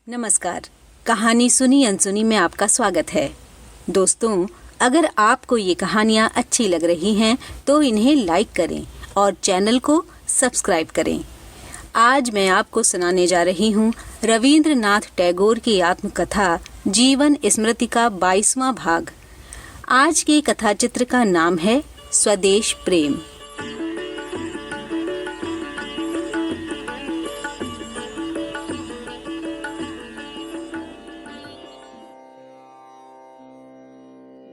नमस्कार। कहानी सुनी अनसुनी में आपका स्वागत है। दोस्तों, अगर आपको ये कहानियाँ अच्छी लग रही हैं तो इन्हें लाइक करें और चैनल को सब्सक्राइब करें। आज मैं आपको सुनाने जा रही हूँ रवींद्रनाथ टैगोर की आत्मकथा जीवन स्मृति का 22वां भाग। आज के कथा चित्र का नाम है स्वदेश प्रेम।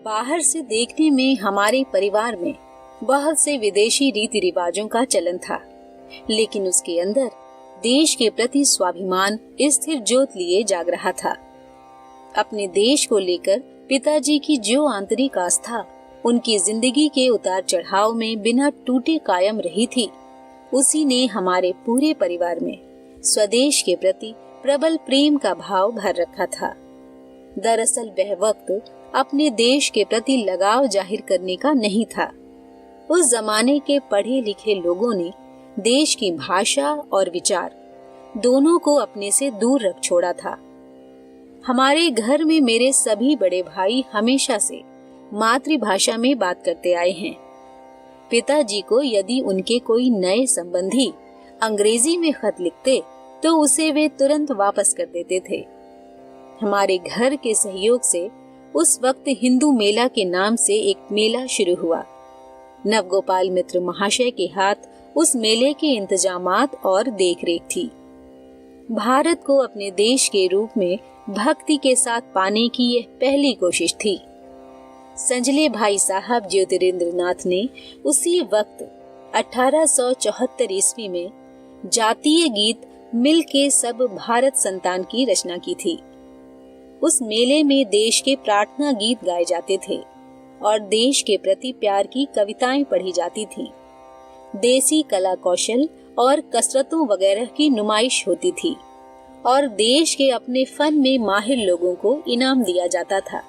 बाहर से देखने में हमारे परिवार में बहुत से विदेशी रीति रिवाजों का चलन था, लेकिन उसके अंदर देश के प्रति स्वाभिमान स्थिर ज्योत लिए जाग रहा था। अपने देश को लेकर पिताजी की जो आंतरिक आस्था उनकी जिंदगी के उतार चढ़ाव में बिना टूटे कायम रही थी, उसी ने हमारे पूरे परिवार में स्वदेश के प्रति प्रबल प्रेम का भाव भर रखा था। दरअसल वह वक्त अपने देश के प्रति लगाव जाहिर करने का नहीं था। उस जमाने के पढ़े लिखे लोगों ने देश की भाषा और विचार दोनों को अपने से दूर रख छोड़ा था। हमारे घर में मेरे सभी बड़े भाई हमेशा से मातृभाषा में बात करते आए हैं। पिताजी को यदि उनके कोई नए संबंधी अंग्रेजी में खत लिखते तो उसे वे तुरंत वापस कर देते थे। हमारे घर के सहयोग से उस वक्त हिंदू मेला के नाम से एक मेला शुरू हुआ। नवगोपाल मित्र महाशय के हाथ उस मेले के इंतजामात और देखरेख थी। भारत को अपने देश के रूप में भक्ति के साथ पाने की यह पहली कोशिश थी। संजले भाई साहब ज्योतिरिंद्रनाथ ने उसी वक्त 1874 ईस्वी में जातीय गीत मिल के सब भारत संतान की रचना की थी। उस मेले में देश के प्रार्थना गीत गाए जाते थे और देश के प्रति प्यार की कविताएं पढ़ी जाती थीं। देसी कला कौशल और कसरतों वगैरह की नुमाइश होती थी और देश के अपने फन में माहिर लोगों को इनाम दिया जाता था।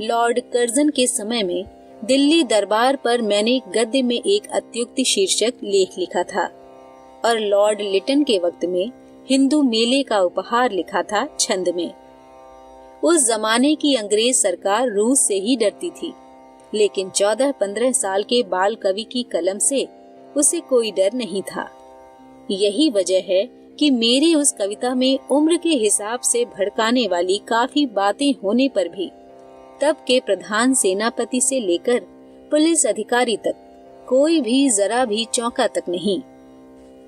लॉर्ड कर्जन के समय में दिल्ली दरबार पर मैंने गद्य में एक अत्युक्ति शीर्षक लेख लिखा था और लॉर्ड लिटन के वक्त में हिंदू मेले का उपहार लिखा था छंद में। उस जमाने की अंग्रेज सरकार रूस से ही डरती थी, लेकिन 14-15 साल के बाल कवि की कलम से उसे कोई डर नहीं था। यही वजह है कि मेरी उस कविता में उम्र के हिसाब से भड़काने वाली काफी बातें होने पर भी तब के प्रधान सेनापति से लेकर पुलिस अधिकारी तक कोई भी जरा भी चौंका तक नहीं।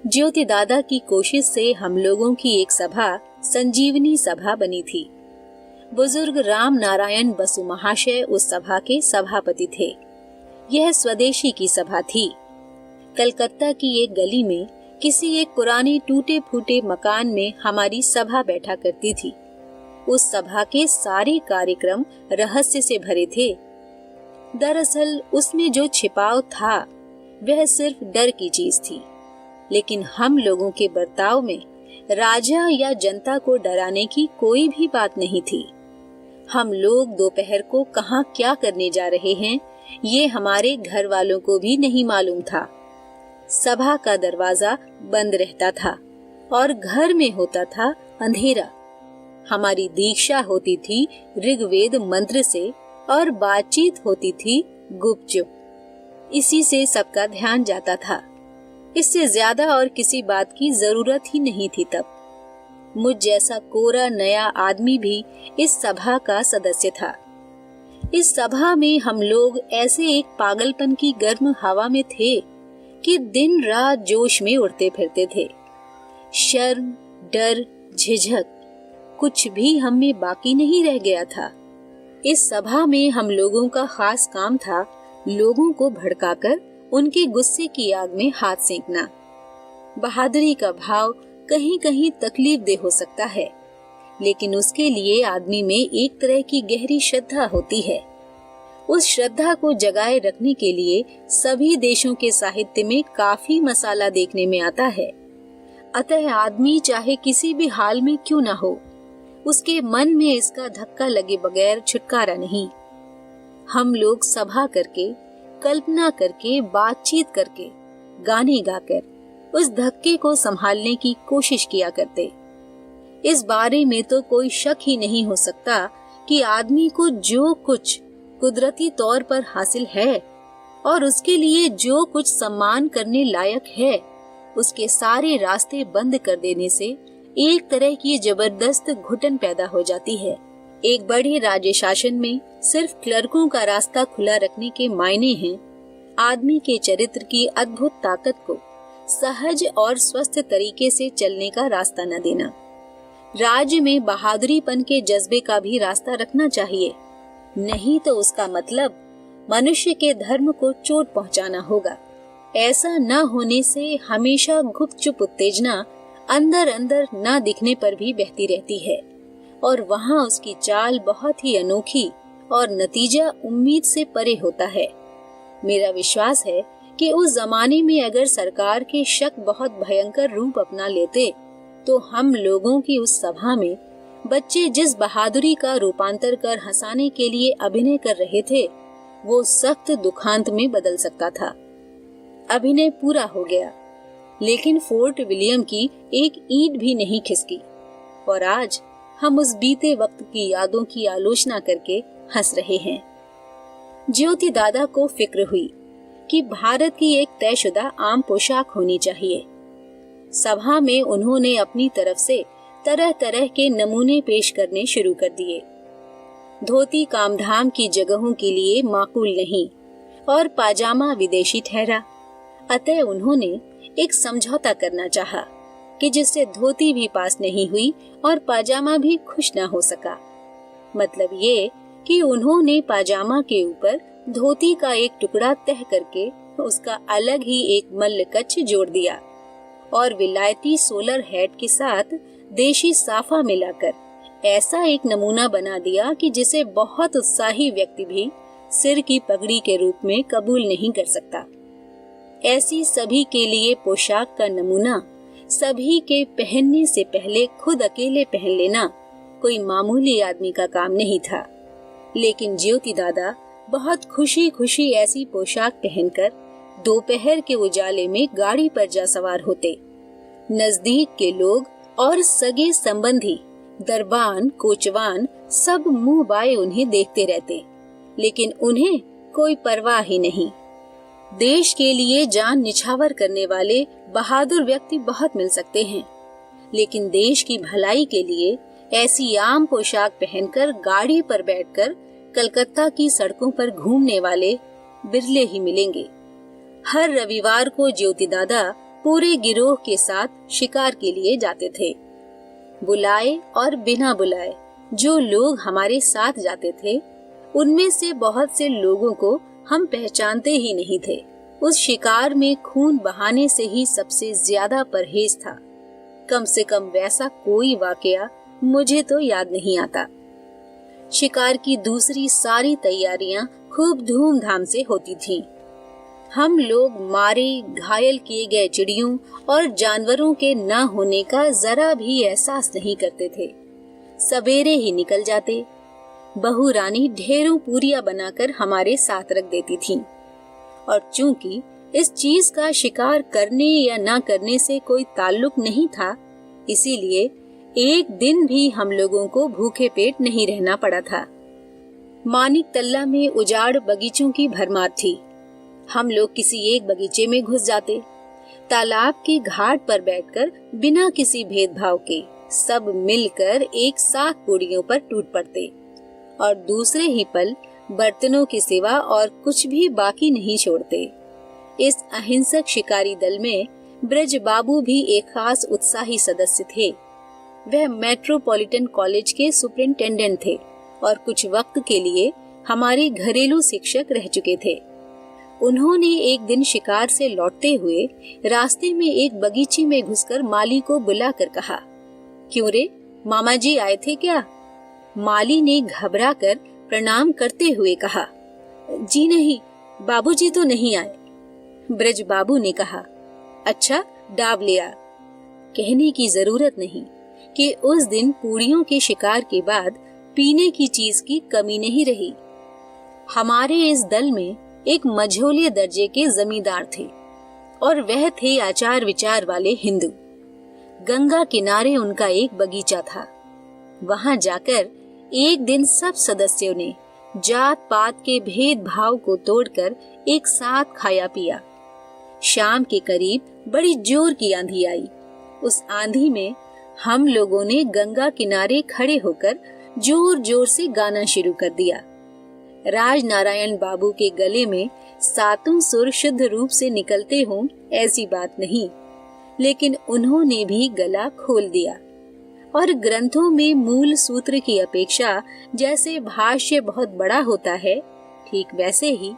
ज्योति दादा की कोशिश से हम लोगों की एक सभा संजीवनी सभा बनी थी। बुजुर्ग राम नारायण बसु महाशय उस सभा के सभापति थे। यह स्वदेशी की सभा थी। कलकत्ता की एक गली में किसी एक पुराने टूटे फूटे मकान में हमारी सभा बैठा करती थी। उस सभा के सारे कार्यक्रम रहस्य से भरे थे। दरअसल उसमें जो छिपाव था वह सिर्फ डर की चीज थी, लेकिन हम लोगों के बर्ताव में राजा या जनता को डराने की कोई भी बात नहीं थी। हम लोग दोपहर को कहाँ क्या करने जा रहे हैं ये हमारे घर वालों को भी नहीं मालूम था। सभा का दरवाजा बंद रहता था और घर में होता था अंधेरा। हमारी दीक्षा होती थी ऋग्वेद मंत्र से और बातचीत होती थी गुपचुप। इसी से सबका ध्यान जाता था। इससे ज्यादा और किसी बात की जरूरत ही नहीं थी। तब मुझ जैसा कोरा नया आदमी भी इस सभा का सदस्य था। इस सभा में हम लोग ऐसे एक पागलपन की गर्म हवा में थे कि दिन रात जोश में उड़ते फिरते थे। शर्म, डर, झिझक कुछ भी हम में बाकी नहीं रह गया था। इस सभा में हम लोगों का खास काम था लोगों को भड़काकर उनके गुस्से की आग में हाथ सेंकना। बहादुरी का भाव कहीं कहीं तकलीफ दे हो सकता है, लेकिन उसके लिए आदमी में एक तरह की गहरी श्रद्धा होती है। उस श्रद्धा को जगाए रखने के लिए सभी देशों के साहित्य में काफी मसाला देखने में आता है। अतः आदमी चाहे किसी भी हाल में क्यों न हो, उसके मन में इसका धक्का लगे बगैर छुटकारा नहीं। हम लोग सभा करके, कल्पना करके, बातचीत करके, गाने गाकर उस धक्के को संभालने की कोशिश किया करते। इस बारे में तो कोई शक ही नहीं हो सकता कि आदमी को जो कुछ कुदरती तौर पर हासिल है और उसके लिए जो कुछ सम्मान करने लायक है, उसके सारे रास्ते बंद कर देने से एक तरह की जबरदस्त घुटन पैदा हो जाती है। एक बड़े राज्य शासन में सिर्फ क्लर्कों का रास्ता खुला रखने के मायने हैं आदमी के चरित्र की अद्भुत ताकत को सहज और स्वस्थ तरीके से चलने का रास्ता न देना। राज्य में बहादुरीपन के जज्बे का भी रास्ता रखना चाहिए, नहीं तो उसका मतलब मनुष्य के धर्म को चोट पहुंचाना होगा। ऐसा न होने से हमेशा गुपचुप उत्तेजना अंदर अंदर न दिखने पर भी बहती रहती है और वहाँ उसकी चाल बहुत ही अनोखी और नतीजा उम्मीद से परे होता है। मेरा विश्वास है कि उस जमाने में अगर सरकार के शक बहुत भयंकर रूप अपना लेते तो हम लोगों की उस सभा में बच्चे जिस बहादुरी का रूपांतर कर हंसाने के लिए अभिनय कर रहे थे वो सख्त दुखांत में बदल सकता था। अभिनय पूरा हो गया, लेकिन फोर्ट विलियम की एक ईंट भी नहीं खिसकी और आज हम उस बीते वक्त की यादों की आलोचना करके हंस रहे हैं। ज्योति दादा को फिक्र हुई कि भारत की एक तयशुदा आम पोशाक होनी चाहिए। सभा में उन्होंने अपनी तरफ से तरह तरह के नमूने पेश करने शुरू कर दिए। धोती कामधाम की जगहों के लिए माकूल नहीं और पाजामा विदेशी ठहरा, अतः उन्होंने एक समझौता करना चाहा कि जिससे धोती भी पास नहीं हुई और पाजामा भी खुश न हो सका। मतलब ये कि उन्होंने पाजामा के ऊपर धोती का एक टुकड़ा तह करके उसका अलग ही एक मल्लकच्छ जोड़ दिया और विलायती सोलर हैट के साथ देशी साफा मिलाकर ऐसा एक नमूना बना दिया कि जिसे बहुत उत्साही व्यक्ति भी सिर की पगड़ी के रूप में कबूल नहीं कर सकता। ऐसी सभी के लिए पोशाक का नमूना सभी के पहनने से पहले खुद अकेले पहन लेना कोई मामूली आदमी का काम नहीं था। लेकिन ज्योति दादा बहुत खुशी खुशी ऐसी पोशाक पहनकर दोपहर के उजाले में गाड़ी पर जा सवार होते। नजदीक के लोग और सगे संबंधी, दरबान, कोचवान सब मुंह बाए उन्हें देखते रहते, लेकिन उन्हें कोई परवाह ही नहीं। देश के लिए जान निछावर करने वाले बहादुर व्यक्ति बहुत मिल सकते हैं, लेकिन देश की भलाई के लिए ऐसी आम पोशाक पहनकर गाड़ी पर बैठकर कलकत्ता की सड़कों पर घूमने वाले बिरले ही मिलेंगे। हर रविवार को ज्योति दादा पूरे गिरोह के साथ शिकार के लिए जाते थे। बुलाए और बिना बुलाए जो लोग हमारे साथ जाते थे उनमें से बहुत से लोगों को हम पहचानते ही नहीं थे। उस शिकार में खून बहाने से ही सबसे ज्यादा परहेज था। कम से कम वैसा कोई वाकया मुझे तो याद नहीं आता। शिकार की दूसरी सारी तैयारियां खूब धूमधाम से होती थीं। हम लोग मारे घायल किए गए चिड़ियों और जानवरों के न होने का जरा भी एहसास नहीं करते थे। सवेरे ही निकल जाते। बहू रानी ढेरों पूरियां बनाकर हमारे साथ रख देती थीं। और चूंकि इस चीज का शिकार करने या न करने से कोई ताल्लुक नहीं था, इसीलिए एक दिन भी हम लोगों को भूखे पेट नहीं रहना पड़ा था। मानिक तल्ला में उजाड़ बगीचों की भरमार थी। हम लोग किसी एक बगीचे में घुस जाते। तालाब के घाट पर बैठकर बिना किसी भेदभाव के सब मिलकर एक साथ पूड़ियों पर टूट पड़ते और दूसरे ही पल बर्तनों की सिवा और कुछ भी बाकी नहीं छोड़ते। इस अहिंसक शिकारी दल में ब्रज बाबू भी एक खास उत्साही सदस्य थे। वह मेट्रोपॉलिटन कॉलेज के सुपरिंटेंडेंट थे और कुछ वक्त के लिए हमारे घरेलू शिक्षक रह चुके थे। उन्होंने एक दिन शिकार से लौटते हुए रास्ते में एक बगीचे में घुसकर माली को बुलाकर कहा, क्यों रे, मामा जी आए थे क्या? माली ने घबराकर प्रणाम करते हुए कहा, जी नहीं, बाबूजी तो नहीं आए। ब्रज बाबू ने कहा, अच्छा, डाब लिया। कहने की जरूरत नहीं कि उस दिन पूड़ियों के शिकार के बाद पीने की चीज की कमी नहीं रही। हमारे इस दल में एक मझोले दर्जे के जमींदार थे और वह थे आचार विचार वाले हिंदू। गंगा किनारे उनका एक बगीचा था। वहां जाकर एक दिन सब सदस्यों ने जात पात के भेदभाव को तोड़कर एक साथ खाया पिया। शाम के करीब बड़ी जोर की आंधी आई। उस आंधी में हम लोगों ने गंगा किनारे खड़े होकर जोर जोर से गाना शुरू कर दिया। राजनारायण बाबू के गले में सातों सुर शुद्ध रूप से निकलते हों ऐसी बात नहीं, लेकिन उन्होंने भी गला खोल दिया और ग्रंथों में मूल सूत्र की अपेक्षा जैसे भाष्य बहुत बड़ा होता है, ठीक वैसे ही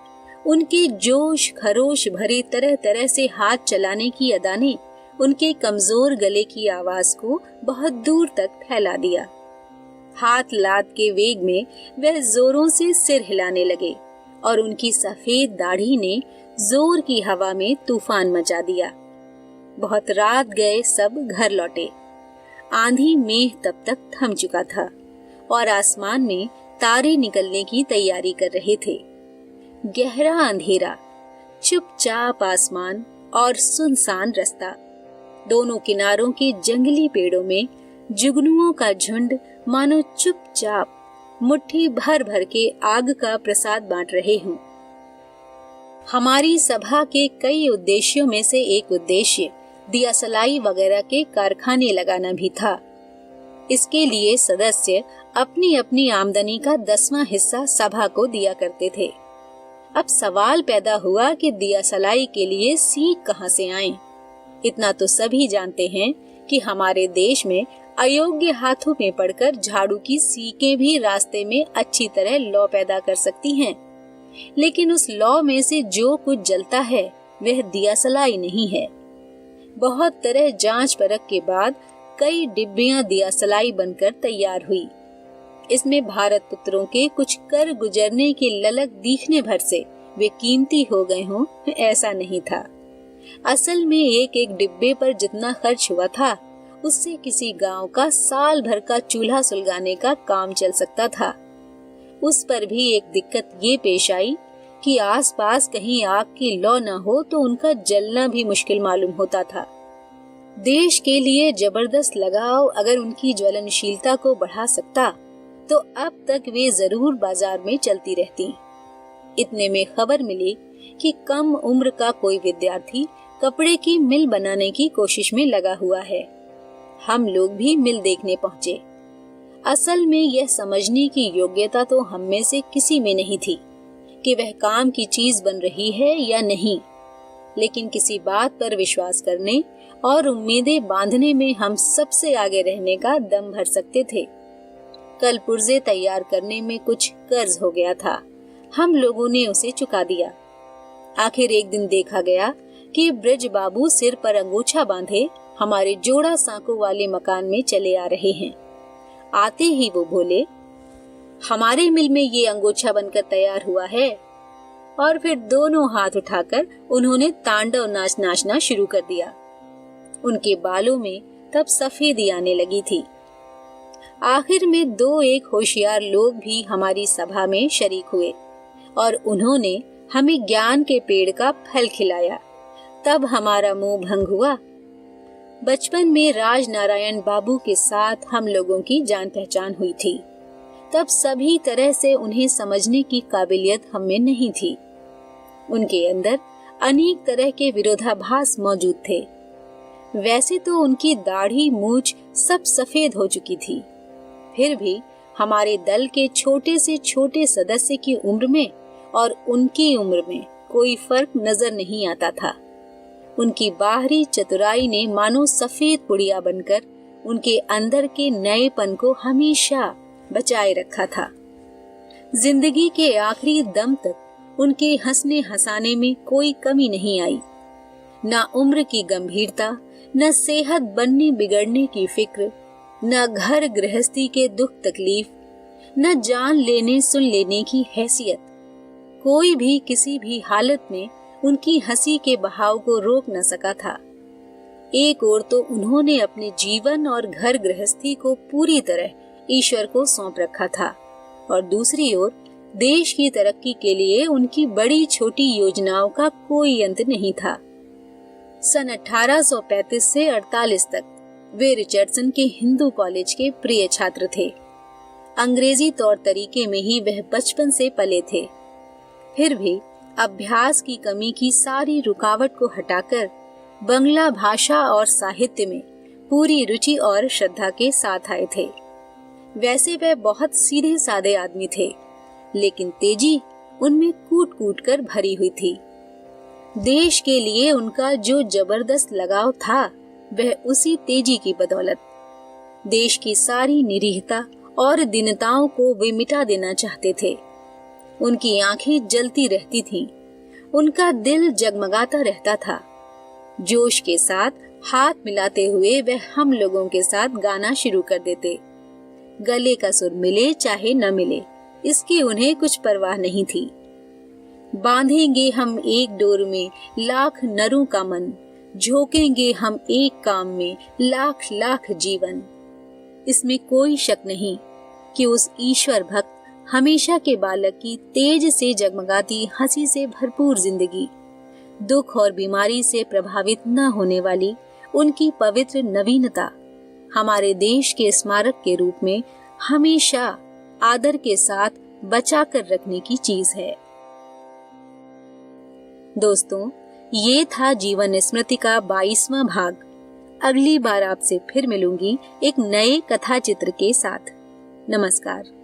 उनके जोश खरोश भरे तरह तरह से हाथ चलाने की अदा ने उनके कमजोर गले की आवाज को बहुत दूर तक फैला दिया। हाथ लाद के वेग में वह जोरों से सिर हिलाने लगे और उनकी सफेद दाढ़ी ने जोर की हवा में तूफान मचा दिया। बहुत रात गए सब घर लौटे। आंधी मेघ तब तक थम चुका था और आसमान में तारे निकलने की तैयारी कर रहे थे। गहरा अंधेरा, चुपचाप आसमान और सुनसान रास्ता। दोनों किनारों के जंगली पेड़ों में जुगनुओं का झुंड मानो चुपचाप मुट्ठी भर भर के आग का प्रसाद बांट रहे हों। हमारी सभा के कई उद्देश्यों में से एक उद्देश्य दिया सलाई वगैरह के कारखाने लगाना भी था। इसके लिए सदस्य अपनी अपनी आमदनी का 10वां हिस्सा सभा को दिया करते थे। अब सवाल पैदा हुआ कि दिया सलाई के लिए सीख कहां से आए। इतना तो सभी जानते हैं कि हमारे देश में अयोग्य हाथों में पड़कर झाड़ू की सीकें भी रास्ते में अच्छी तरह लौ पैदा कर सकती हैं, लेकिन उस लौ में से जो कुछ जलता है वह दिया सलाई नहीं है। बहुत तरह जांच परख के बाद कई डिब्बियां दिया सलाई बनकर तैयार हुई। इसमें भारत पुत्रों के कुछ कर गुजरने की ललक दिखने भर से वे कीमती हो गए हों ऐसा नहीं था। असल में एक एक डिब्बे पर जितना खर्च हुआ था उससे किसी गांव का साल भर का चूल्हा सुलगाने का काम चल सकता था। उस पर भी एक दिक्कत ये पेश आई कि आसपास कहीं आग की लौ न हो तो उनका जलना भी मुश्किल मालूम होता था। देश के लिए जबरदस्त लगाव अगर उनकी ज्वलनशीलता को बढ़ा सकता तो अब तक वे जरूर बाजार में चलती रहती। इतने में खबर मिली कि कम उम्र का कोई विद्यार्थी कपड़े की मिल बनाने की कोशिश में लगा हुआ है। हम लोग भी मिल देखने पहुंचे। असल में यह समझने की योग्यता तो हम में से किसी में नहीं थी कि वह काम की चीज बन रही है या नहीं, लेकिन किसी बात पर विश्वास करने और उम्मीदें बांधने में हम सबसे आगे रहने का दम भर सकते थे। कल पुर्जे तैयार करने में कुछ कर्ज हो गया था, हम लोगों ने उसे चुका दिया। आखिर एक दिन देखा गया कि ब्रज बाबू सिर पर अंगोछा बांधे हमारे जोड़ा सांकों वाले मकान में चले आ रहे हैं। आते ही वो बोले, हमारे मिल में ये अंगोछा बनकर तैयार हुआ है। और फिर दोनों हाथ उठाकर उन्होंने तांडव नाच नाचना शुरू कर दिया। उनके बालों में तब सफेदी आने लगी थी। आखिर में दो एक होशियार लोग भी हमारी सभा में शरीक हुए और उन्होंने हमें ज्ञान के पेड़ का फल खिलाया। तब हमारा मुंह भंग हुआ। बचपन में राजनारायण बाबू के साथ हम लोगों की जान पहचान हुई थी। तब सभी तरह से उन्हें समझने की काबिलियत हम में नहीं थी। उनके अंदर अनेक तरह के विरोधाभास मौजूद थे। वैसे तो उनकी दाढ़ी मूछ सब सफेद हो चुकी थी, फिर भी हमारे दल के छोटे से छोटे सदस्य की उम्र में और उनकी उम्र में कोई फर्क नजर नहीं आता था। उनकी बाहरी चतुराई ने मानो सफेद पुड़िया बनकर उनके अंदर के नएपन को हमेशा बचाए रखा था। जिंदगी के आखिरी दम तक उनके हंसने हंसाने में कोई कमी नहीं आई। न उम्र की गंभीरता, न सेहत बनने बिगड़ने की फिक्र, न घर गृहस्थी के दुख तकलीफ, न जान लेने सुन लेने की हैसियत। कोई भी किसी भी हालत में उनकी हंसी के बहाव को रोक न सका था। एक ओर तो उन्होंने अपने जीवन और घर गृहस्थी को पूरी तरह ईश्वर को सौंप रखा था और दूसरी ओर देश की तरक्की के लिए उनकी बड़ी छोटी योजनाओं का कोई अंत नहीं था। सन 1835 से 48 तक वे रिचर्डसन के हिंदू कॉलेज के प्रिय छात्र थे। अंग्रेजी तौर तरीके में ही वह बचपन से पले थे। फिर भी अभ्यास की कमी की सारी रुकावट को हटाकर बंगला भाषा और साहित्य में पूरी रुचि और श्रद्धा के साथ आए थे। वैसे वह बहुत सीधे सादे आदमी थे, लेकिन तेजी उनमें कूट कूट कर भरी हुई थी। देश के लिए उनका जो जबरदस्त लगाव था, वह उसी तेजी की बदौलत। देश की सारी निरीहता और दीनताओं को वे मिटा देना चाहते थे। उनकी आंखें जलती रहती थीं, उनका दिल जगमगाता रहता था। जोश के साथ हाथ मिलाते हुए वह हम लोगों के साथ गाना शुरू कर देते। गले का सुर मिले चाहे न मिले, इसकी उन्हें कुछ परवाह नहीं थी। बांधेंगे हम एक डोर में लाख नरों का मन, झोंकेंगे हम एक काम में लाख लाख जीवन। इसमें कोई शक नहीं कि उस ईश्वर भक्त हमेशा के बालक की तेज से जगमगाती हंसी से भरपूर जिंदगी, दुख और बीमारी से प्रभावित न होने वाली उनकी पवित्र नवीनता हमारे देश के स्मारक के रूप में हमेशा आदर के साथ बचा कर रखने की चीज है। दोस्तों, ये था जीवन स्मृति का 22वां भाग। अगली बार आपसे फिर मिलूंगी एक नए कथा चित्र के साथ। नमस्कार।